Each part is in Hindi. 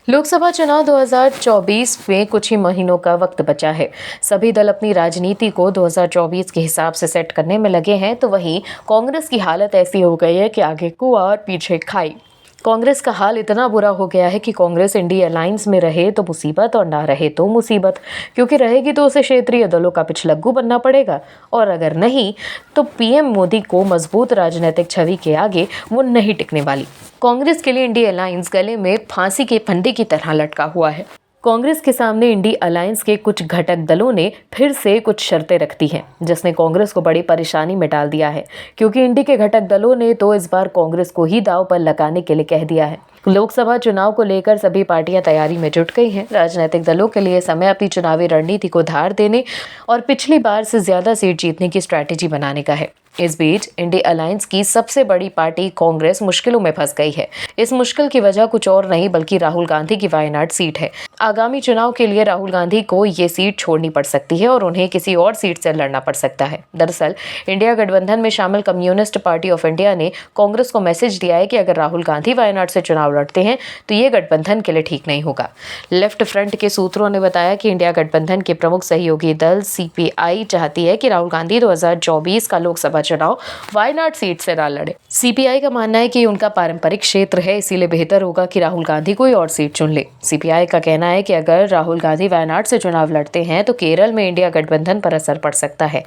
लोकसभा चुनाव 2024 में कुछ ही महीनों का वक्त बचा है। सभी दल अपनी राजनीति को 2024 के हिसाब से सेट करने में लगे हैं, तो वहीं कांग्रेस की हालत ऐसी हो गई है कि आगे कुआं और पीछे खाई। कांग्रेस का हाल इतना बुरा हो गया है कि कांग्रेस इंडिया अलायंस में रहे तो मुसीबत और ना रहे तो मुसीबत, क्योंकि रहेगी तो उसे क्षेत्रीय दलों का पिछलग्गू बनना पड़ेगा, और अगर नहीं तो पीएम मोदी को मजबूत राजनीतिक छवि के आगे वो नहीं टिकने वाली। कांग्रेस के लिए इंडिया अलायंस गले में फांसी के फंदे की तरह लटका हुआ है। कांग्रेस के सामने इंडी अलायंस के कुछ घटक दलों ने फिर से कुछ शर्तें रख दी हैं, जिसने कांग्रेस को बड़ी परेशानी में डाल दिया है, क्योंकि इंडी के घटक दलों ने तो इस बार कांग्रेस को ही दांव पर लगाने के लिए कह दिया है। लोकसभा चुनाव को लेकर सभी पार्टियां तैयारी में जुट गई हैं। राजनीतिक दलों के लिए समय अपनी चुनावी रणनीति को धार देने और पिछली बार से ज्यादा सीट जीतने की स्ट्रैटेजी बनाने का है। इस बीच इंडिया अलायंस की सबसे बड़ी पार्टी कांग्रेस मुश्किलों में फंस गई है। इस मुश्किल की वजह कुछ और नहीं बल्कि राहुल गांधी की वायनाड सीट है। आगामी चुनाव के लिए राहुल गांधी को ये सीट छोड़नी पड़ सकती है और उन्हें किसी और सीट से लड़ना पड़ सकता है। दरअसल इंडिया गठबंधन में शामिल कम्युनिस्ट पार्टी ऑफ इंडिया ने कांग्रेस को मैसेज दिया है कि अगर राहुल गांधी वायनाड से चुनाव लड़ते हैं तो ये गठबंधन के लिए ठीक नहीं होगा। लेफ्ट फ्रंट के सूत्रों ने बताया कि इंडिया गठबंधन के प्रमुख सहयोगी दल सीपीआई चाहती है कि राहुल गांधी 2024 का लोकसभा चुनाव वायनाड सीट से ना लड़े। सीपीआई का मानना है कि उनका पारंपरिक क्षेत्र है, इसीलिए बेहतर होगा कि राहुल गांधी कोई और सीट चुन ले। सीपीआई का कहना है कि अगर राहुल गांधी वायनाड से चुनाव लड़ते हैं तो केरल में इंडिया गठबंधन पर असर पड़ सकता है।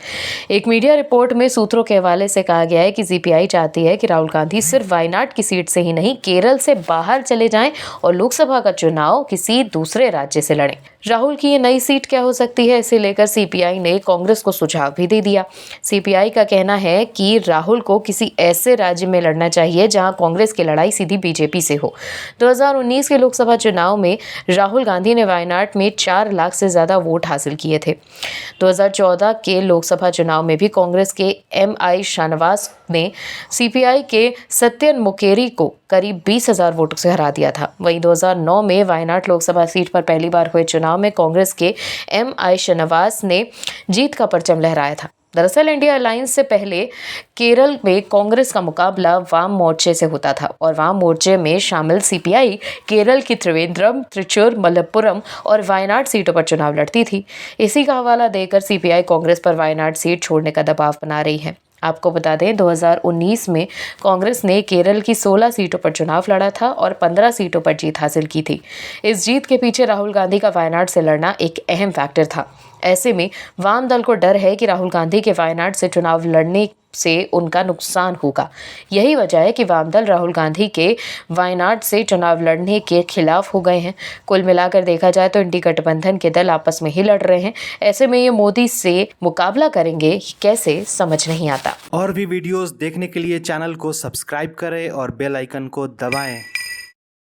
एक मीडिया रिपोर्ट में सूत्रों के हवाले से कहा गया है कि सीपीआई चाहती है कि राहुल गांधी सिर्फ वायनाड की सीट से ही नहीं, केरल से बाहर चले जाएं और लोकसभा का चुनाव किसी दूसरे राज्य से लड़ें। राहुल की ये नई सीट क्या हो सकती है, इसे लेकर सीपीआई ने कांग्रेस को सुझाव भी दे दिया। सीपीआई का कहना है कि राहुल को किसी ऐसे राज्य में लड़ना चाहिए जहां कांग्रेस की लड़ाई सीधी बीजेपी से हो। 2019 के लोकसभा चुनाव में राहुल गांधी ने वायनाड में 4 लाख से ज्यादा वोट हासिल किए थे। 2014 के लोकसभा चुनाव में भी कांग्रेस के एम.आई. शानवास ने सीपीआई के सत्यन मुकेरी को करीब 20,000 वोटों से हरा दिया था। वहीं 2009 में वायनाड लोकसभा सीट पर पहली बार हुए चुनाव में कांग्रेस के एम.आई. शानवास ने जीत का परचम लहराया था। दरअसल इंडिया अलायंस से पहले केरल में कांग्रेस का मुकाबला वाम मोर्चे से होता था और वाम मोर्चे में शामिल सीपीआई केरल की त्रिवेंद्रम, त्रिचूर, मलप्पुरम और वायनाड सीटों पर चुनाव लड़ती थी। इसी का हवाला देकर सीपीआई कांग्रेस पर वायनाड सीट छोड़ने का दबाव बना रही है। आपको बता दें 2019 में कांग्रेस ने केरल की 16 सीटों पर चुनाव लड़ा था और 15 सीटों पर जीत हासिल की थी। इस जीत के पीछे राहुल गांधी का वायनाड से लड़ना एक अहम फैक्टर था। ऐसे में वाम दल को डर है कि राहुल गांधी के वायनाड से चुनाव लड़ने से उनका नुकसान होगा। यही वजह है कि वाम दल राहुल गांधी के वायनाड से चुनाव लड़ने के खिलाफ हो गए हैं। कुल मिलाकर देखा जाए तो इंडी गठबंधन के दल आपस में ही लड़ रहे हैं। ऐसे में ये मोदी से मुकाबला करेंगे कैसे, समझ नहीं आता। और भी वीडियोस देखने के लिए चैनल को सब्सक्राइब करें और बेल आइकन को दबाएं।